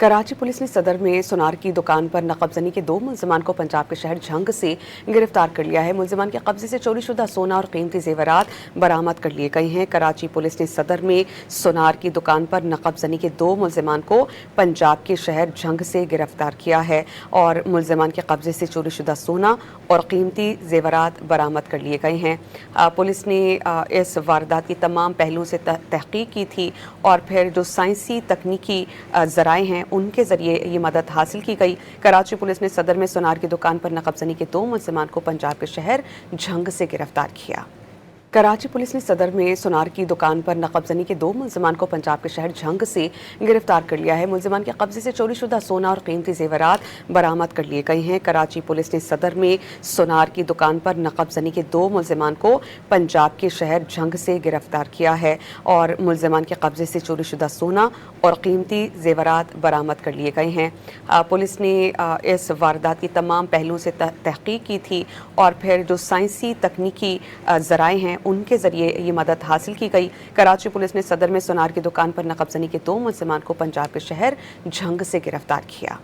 Karachi police ने सदर में सुनार की दुकान पर नकबजनी के 2 मुलजमान को पंजाब के शहर झंग से गिरफ्तार कर लिया है। मुलजमान के कब्जे से चोरीशुदा सोना और कीमती जेवरात बरामद कर लिए गए हैं। कराची पुलिस ने सदर में सुनार की दुकान पर नकबजनी के 2 मुलजमान को पंजाब के शहर झंग से गिरफ्तार किया है और मुलजमान के कब्जे से चोरीशुदा सोना और कीमती जेवरात बरामद कर लिए गए हैं। पुलिस ने इस वारदात की तमाम पहलुओं से तहकीक की थी और फिर जो साइंसी तकनीकी ज़राए हैं उनके ज़रिए ये मदद हासिल की गई। कराची पुलिस ने सदर में सुनार की दुकान पर नकबजनी के 2 मुलजमान को पंजाब के शहर झंग से गिरफ्तार किया। कराची पुलिस ने सदर में सुनार की दुकान पर नकबजनी के 2 मुलजमान को पंजाब के शहर झंग से गिरफ्तार कर लिया है। मुलजमान के कब्जे से चोरीशुदा सोना और कीमती जेवरात बरामद कर लिए गए हैं। कराची पुलिस ने सदर में सुनार की दुकान पर नकबजनी के 2 मुलजमान को पंजाब के शहर झंग से गिरफ्तार किया है और मुलजमान के कब्जे से चोरीशुदा सोना और कीमती जेवरात बरामद कर लिए गए हैं। पुलिस ने इस वारदात की तमाम पहलुओं से तहकीक की थी और फिर जो साइंसी तकनीकी ज़राए हैं उनके ज़रिए ये मदद हासिल की गई। कराची पुलिस ने सदर में सुनार की दुकान पर नकबजनी के 2 मुलजमान को पंजाब के शहर झंग से गिरफ्तार किया।